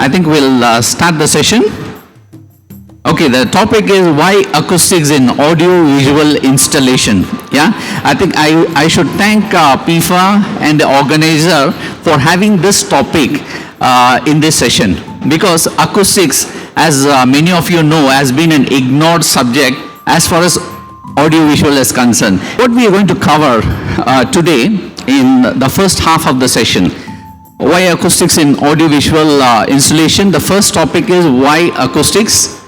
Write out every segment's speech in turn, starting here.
I think we'll start the session. Okay, the topic is why acoustics in audio-visual installation. Yeah, I think I should thank PIFA and the organizer for having this topic in this session, because acoustics, as many of you know, has been an ignored subject as far as audio-visual is concerned. What we are going to cover today in the first half of the session, why acoustics in audio-visual installation. The first topic is why acoustics,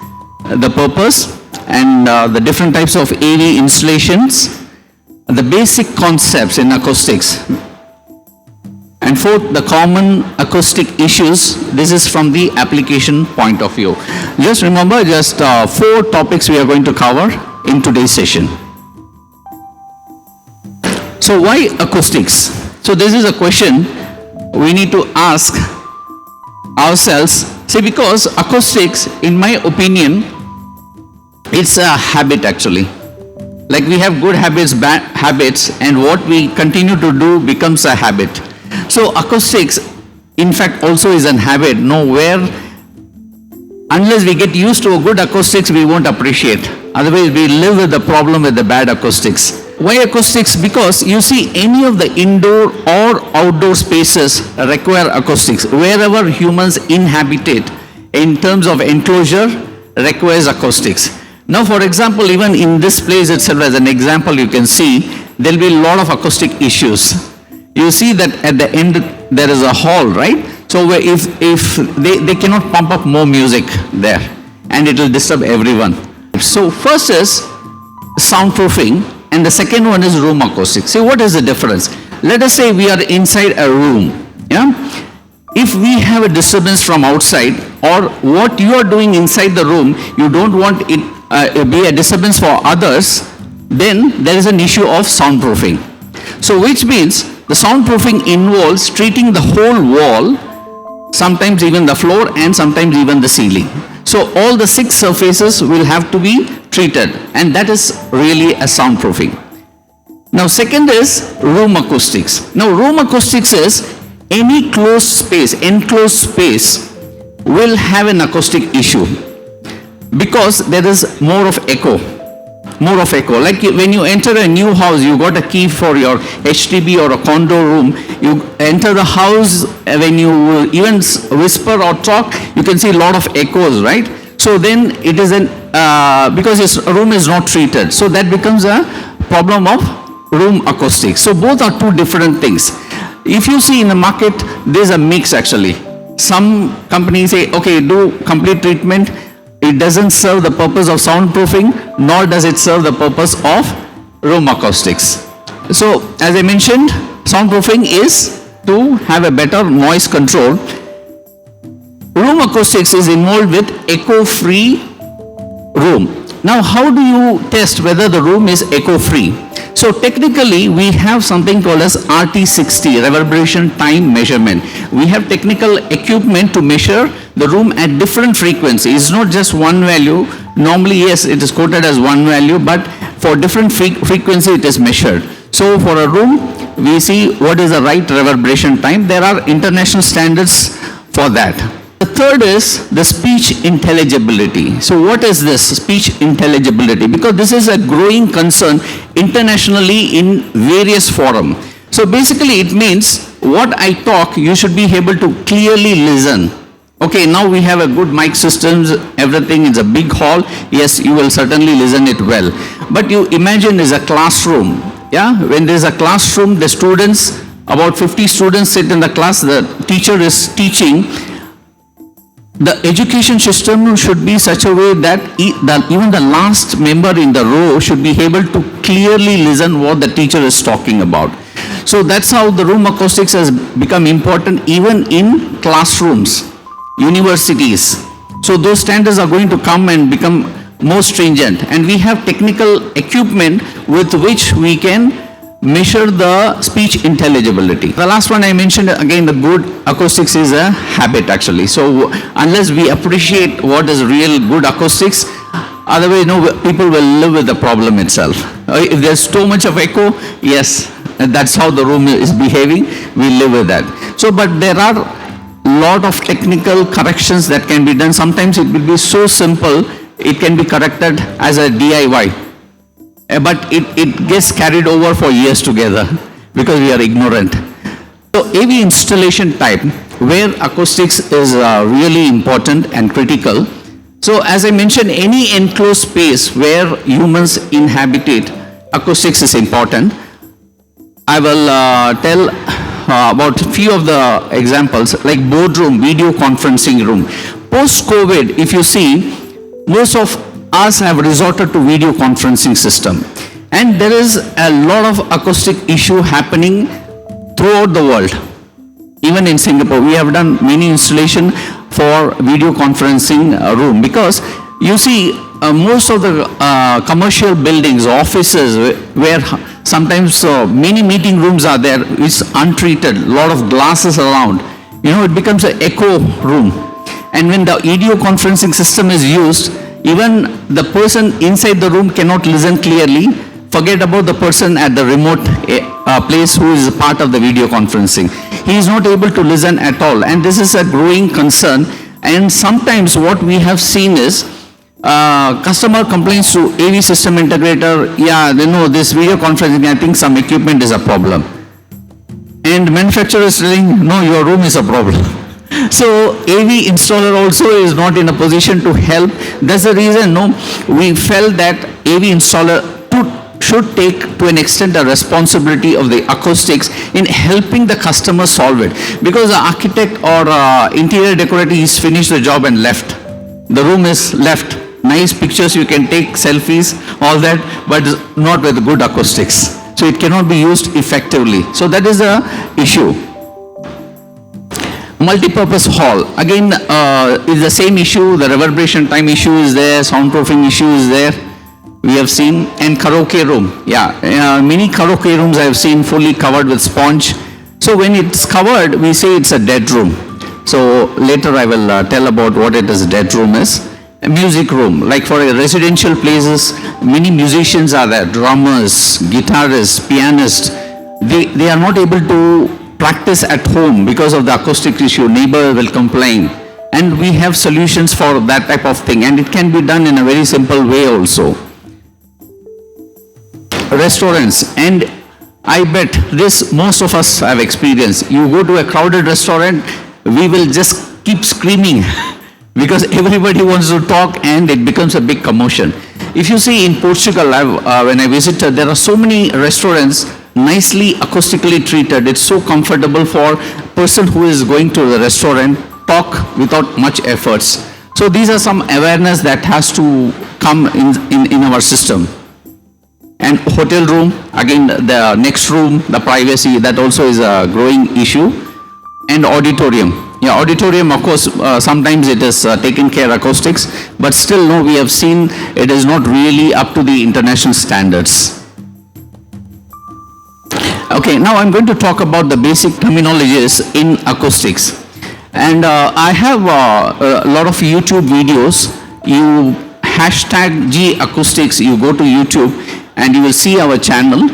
the purpose, and the different types of AV installations, the basic concepts in acoustics. And fourth, the common acoustic issues. This is from the application point of view. Just remember, just 4 topics we are going to cover in today's session. So why acoustics? So this is a question we need to ask ourselves. See, because acoustics, in my opinion, it's a habit actually. Like we have good habits, bad habits, and what we continue to do becomes a habit. So acoustics, in fact, also is an habit. Nowhere, unless we get used to a good acoustics, we won't appreciate. Otherwise, we live with the problem with the bad acoustics. Why acoustics? Because you see, any of the indoor or outdoor spaces require acoustics. Wherever humans inhabit it, in terms of enclosure, requires acoustics. Now, for example, even in this place itself, as an example, you can see there will be a lot of acoustic issues. You see that at the end there is a hall, right? So if they cannot pump up more music there, and it will disturb everyone. So first is soundproofing, and the second one is room acoustics. See, what is the difference? Let us say we are inside a room. Yeah. If we have a disturbance from outside, or what you are doing inside the room, you don't want it be a disturbance for others, then there is an issue of soundproofing. So which means the soundproofing involves treating the whole wall, sometimes even the floor, and sometimes even the ceiling. So all the 6 surfaces will have to be treated, and that is really a soundproofing. Now second is room acoustics. Now room acoustics is any closed space, enclosed space will have an acoustic issue, because there is more of echo. Like when you enter a new house, you got a key for your HDB or a condo room. You enter the house, when you even whisper or talk, you can see a lot of echoes, right? So then it is because this room is not treated. So that becomes a problem of room acoustics. So both are 2 different things. If you see in the market, there's a mix actually. Some companies say, okay, do complete treatment. It doesn't serve the purpose of soundproofing, nor does it serve the purpose of room acoustics. So, as I mentioned, soundproofing is to have a better noise control. Room acoustics is involved with echo-free room. Now, how do you test whether the room is echo-free? So technically, we have something called as RT60, reverberation time measurement. We have technical equipment to measure the room at different frequencies. It's not just one value. Normally, yes, it is quoted as one value, but for different frequency, it is measured. So for a room, we see what is the right reverberation time. There are international standards for that. The third is the speech intelligibility. So what is this speech intelligibility? Because this is a growing concern internationally in various forums. So basically it means what I talk, you should be able to clearly listen. Okay, now we have a good mic systems, everything is a big hall. Yes, you will certainly listen it well. But you imagine is a classroom. Yeah, when there is a classroom, the students, about 50 students sit in the class, the teacher is teaching. The education system should be such a way that even the last member in the row should be able to clearly listen what the teacher is talking about. So that's how the room acoustics has become important even in classrooms, universities. So those standards are going to come and become more stringent. And we have technical equipment with which we can measure the speech intelligibility. The last one I mentioned, again, the good acoustics is a habit actually. So unless we appreciate what is real good acoustics, otherwise people will live with the problem itself. If there's too much of echo, yes, that's how the room is behaving, we live with that. So but there are lot of technical corrections that can be done. Sometimes it will be so simple, it can be corrected as a DIY. But it gets carried over for years together because we are ignorant. So AV installation type, where acoustics is really important and critical. So as I mentioned, any enclosed space where humans inhabit, acoustics is important. I will tell about a few of the examples, like boardroom, video conferencing room. Post-COVID, if you see, most of us have resorted to video conferencing system. And there is a lot of acoustic issue happening throughout the world. Even in Singapore, we have done many installation for video conferencing room, because you see most of the commercial buildings, offices, where sometimes many meeting rooms are there, it's untreated, lot of glasses around. It becomes an echo room. And when the video conferencing system is used, even the person inside the room cannot listen clearly. Forget about the person at the remote place who is part of the video conferencing. He is not able to listen at all. And this is a growing concern. And sometimes what we have seen is customer complains to AV system integrator, yeah, this video conferencing, I think some equipment is a problem. And manufacturer is saying, no, your room is a problem. So AV installer also is not in a position to help. That's the reason, we felt that AV installer should take to an extent the responsibility of the acoustics in helping the customer solve it. Because the architect or interior decorator is finished the job and left. The room is left. Nice pictures, you can take selfies, all that, but not with good acoustics. So it cannot be used effectively. So that is the issue. Multi-purpose hall, again, is the same issue. The reverberation time issue is there, soundproofing issue is there, we have seen. And karaoke room, many karaoke rooms I have seen fully covered with sponge. So when it's covered, we say it's a dead room. So later I will tell about what it is, dead room is. A music room, like for residential places, many musicians are there, drummers, guitarists, pianists. They are not able to practice at home because of the acoustic issue. Neighbor will complain. And we have solutions for that type of thing. And it can be done in a very simple way also. Restaurants, and I bet this most of us have experienced. You go to a crowded restaurant, we will just keep screaming because everybody wants to talk and it becomes a big commotion. If you see in Portugal, when I visited, there are so many restaurants nicely acoustically treated. It's so comfortable for a person who is going to the restaurant, talk without much efforts. So these are some awareness that has to come in our system. And hotel room, again the next room, the privacy, that also is a growing issue. And auditorium. Yeah, auditorium, of course, sometimes it is taken care acoustics, but still no, we have seen it is not really up to the international standards. Okay, now I'm going to talk about the basic terminologies in acoustics. And I have a lot of YouTube videos. You hashtag G-Acoustics, you go to YouTube and you will see our channel.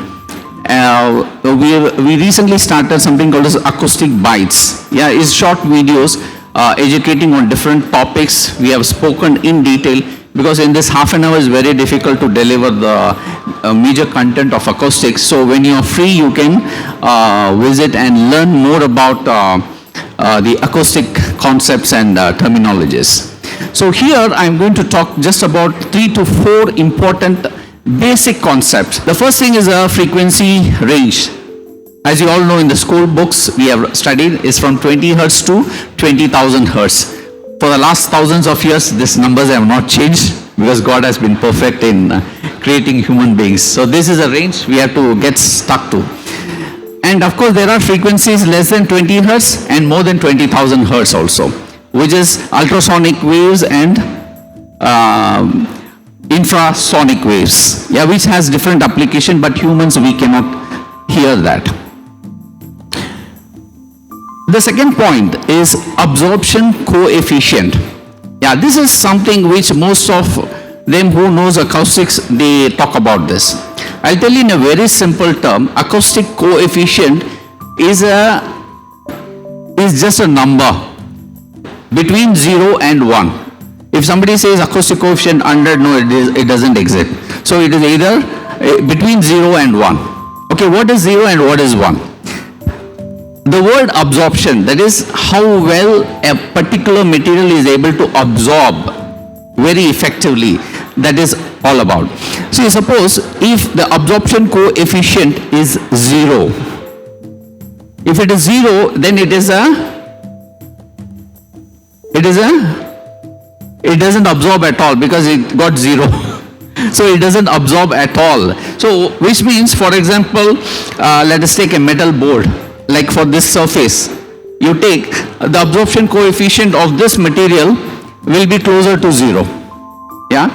We recently started something called as Acoustic Bites. Yeah, it's short videos educating on different topics. We have spoken in detail because in this half an hour is very difficult to deliver the major content of acoustics. So when you are free, you can visit and learn more about the acoustic concepts and terminologies. So here I'm going to talk just about 3 to 4 important basic concepts. The first thing is a frequency range. As you all know, in the school books we have studied, is from 20 hertz to 20,000 hertz. For the last thousands of years, these numbers have not changed because God has been perfect in creating human beings. So this is a range we have to get stuck to. And of course, there are frequencies less than 20 hertz and more than 20,000 hertz also, which is ultrasonic waves and infrasonic waves, which has different application, but humans, we cannot hear that. The second point is absorption coefficient. This is something which most of them who knows acoustics, they talk about this. I'll tell you in a very simple term, acoustic coefficient is just a number between 0 and 1. If somebody says acoustic coefficient 100, no, it doesn't exist. So it is either between 0 and 1. Okay, what is 0 and what is 1? The word absorption, that is how well a particular material is able to absorb very effectively, that is all about. So suppose if the absorption coefficient is 0, if it is 0, then it doesn't absorb at all because it got 0. So it doesn't absorb at all. So which means, for example, let us take a metal board. Like for this surface, you take the absorption coefficient of this material will be closer to 0. Yeah.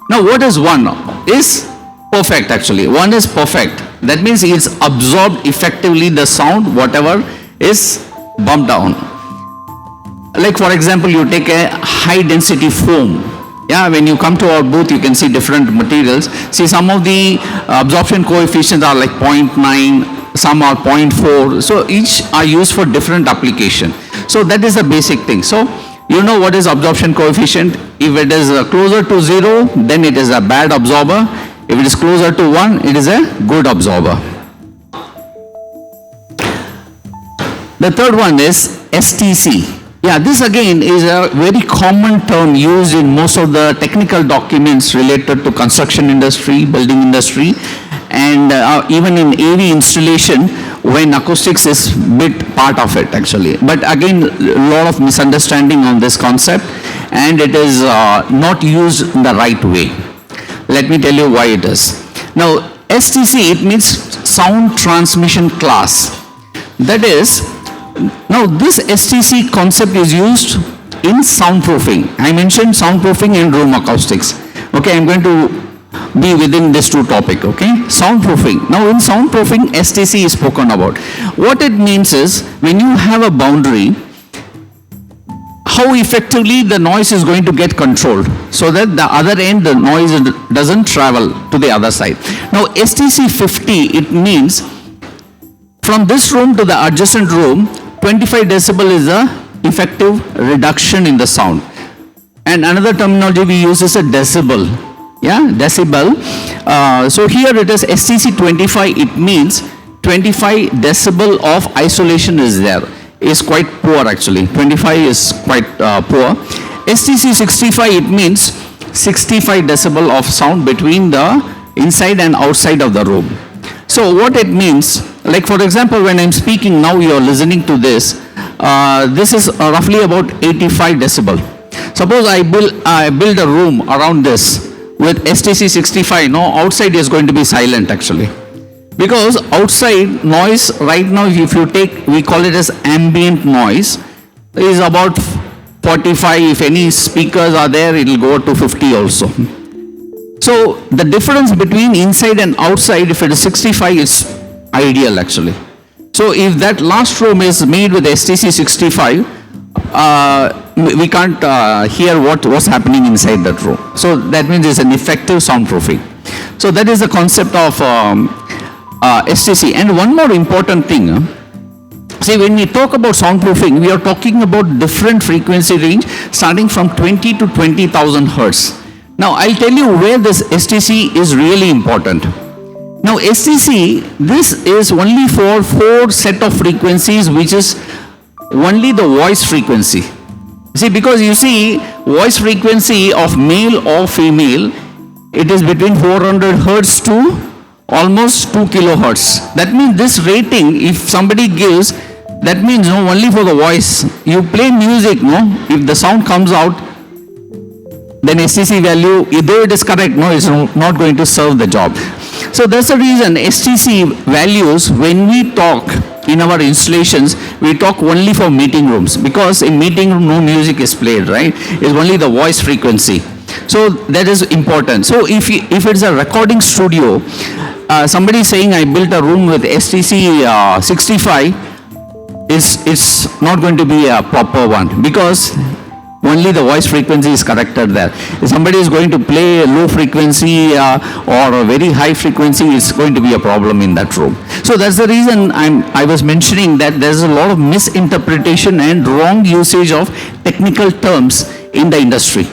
Now what is 1? Is perfect actually. 1 is perfect. That means it's absorbed effectively the sound, whatever is bumped down. Like for example, you take a high density foam. Yeah, when you come to our booth, you can see different materials. See, some of the absorption coefficients are like 0.9. Some are 0.4, so each are used for different application. So that is the basic thing. So you know what is absorption coefficient. If it is closer to 0, then it is a bad absorber. If it is closer to 1, it is a good absorber. The third one is STC. Yeah, this again is a very common term used in most of the technical documents related to construction industry, building industry, and even in AV installation when acoustics is bit part of it actually. But again, a lot of misunderstanding on this concept, and it is not used in the right way. Let me tell you why it is. Now STC, it means sound transmission class. That is, now this STC concept is used in soundproofing. I mentioned soundproofing and room acoustics. Okay, I'm going to be within this two topic. Okay, soundproofing. Now in soundproofing, STC is spoken about. What it means is, when you have a boundary, how effectively the noise is going to get controlled so that the other end, the noise doesn't travel to the other side. Now STC 50, it means from this room to the adjacent room, 25 decibel is the effective reduction in the sound. And another terminology we use is a decibel. Yeah, decibel. So here it is STC 25. It means 25 decibel of isolation is there. Is quite poor actually. 25 is quite poor. STC 65, it means 65 decibel of sound between the inside and outside of the room. So what it means, like for example, when I'm speaking now, you are listening to this. This is roughly about 85 decibel. Suppose I build a room around this with STC 65. No, outside is going to be silent actually, because outside noise right now, if you take, we call it as ambient noise, is about 45. If any speakers are there, it will go to 50 also. So the difference between inside and outside, if it is 65, is ideal actually. So if that last room is made with STC 65, we can't hear what was happening inside that room. So that means it's an effective soundproofing. So that is the concept of STC. And one more important thing, see, when we talk about soundproofing, we are talking about different frequency range starting from 20 to 20,000 hertz. Now I'll tell you where this STC is really important. Now STC, this is only for 4 set of frequencies, which is only the voice frequency. See, because you see, voice frequency of male or female, it is between 400 hertz to almost 2 kilohertz. That means this rating, if somebody gives, that means no, only for the voice. You play music, no, if the sound comes out, then STC value, though it is correct, no, it's not going to serve the job. So that's the reason STC values, when we talk in our installations, we talk only for meeting rooms, because in meeting room no music is played, right? It's only the voice frequency. So that is important. So if it's a recording studio, somebody is saying I built a room with STC 65, it's not going to be a proper one, because Only the voice frequency is corrected there. If somebody is going to play a low frequency or a very high frequency, it's going to be a problem in that room. So that's the reason I was mentioning that there's a lot of misinterpretation and wrong usage of technical terms in the industry.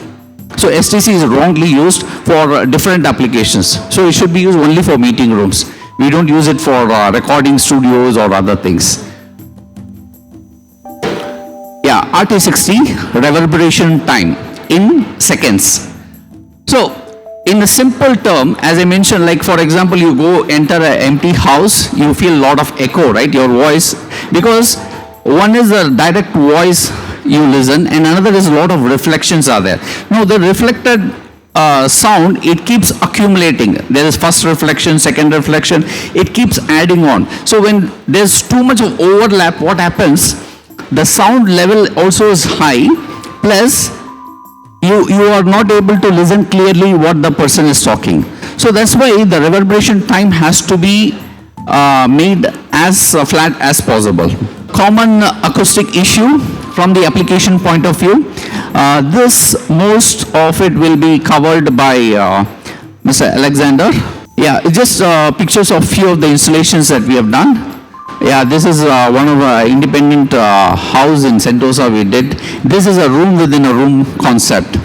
So STC is wrongly used for different applications. So it should be used only for meeting rooms. We don't use it for recording studios or other things. Yeah, RT60, reverberation time in seconds. So in a simple term, as I mentioned, like for example, you go enter an empty house, you feel a lot of echo, right? Your voice, because one is the direct voice you listen and another is a lot of reflections are there. Now the reflected sound, it keeps accumulating. There is first reflection, second reflection, it keeps adding on. So when there's too much of overlap, what happens? The sound level also is high, plus you are not able to listen clearly what the person is talking. So that's why the reverberation time has to be made as flat as possible. Common acoustic issue from the application point of view. This, most of it will be covered by Mr. Alexander. Yeah, just pictures of few of the installations that we have done. Yeah, this is one of our independent house in Sentosa we did. This is a room within a room concept.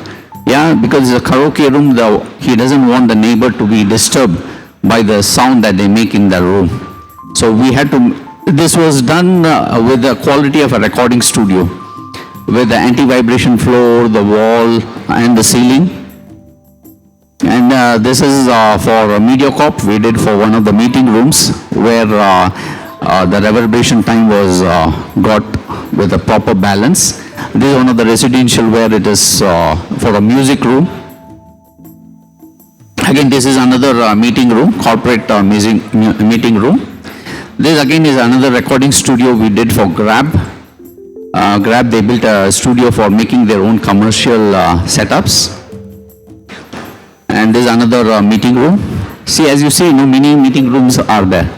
Yeah, because it's a karaoke room, he doesn't want the neighbor to be disturbed by the sound that they make in the room. So we had to, this was done with the quality of a recording studio, with the anti-vibration floor, the wall and the ceiling. And this is for MediaCorp, we did for one of the meeting rooms where the reverberation time was got with a proper balance. This is one of the residential where it is for a music room. Again, this is another meeting room, corporate meeting room. This again is another recording studio we did for Grab. Grab, they built a studio for making their own commercial setups. And this is another meeting room. See, as you see, many meeting rooms are there.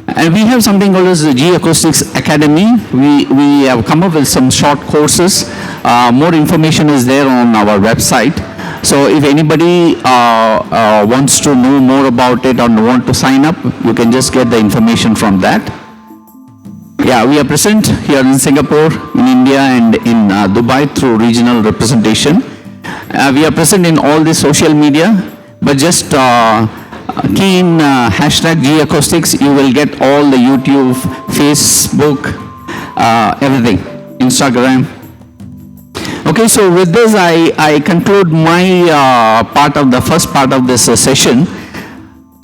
And we have something called as the G-Acoustics Academy. We have come up with some short courses. More information is there on our website. So if anybody wants to know more about it or want to sign up, you can just get the information from that. Yeah, we are present here in Singapore, in India and in Dubai through regional representation. We are present in all the social media, but just key in hashtag G-Acoustics, you will get all the YouTube, Facebook, everything, Instagram. Okay, so with this I conclude my part of the first part of this session.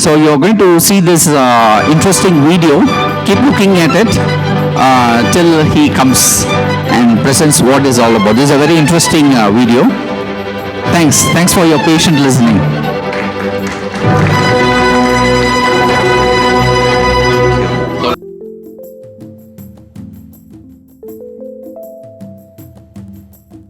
So you're going to see this interesting video. Keep looking at it till he comes and presents what is all about. This is a very interesting video. Thanks for your patient listening.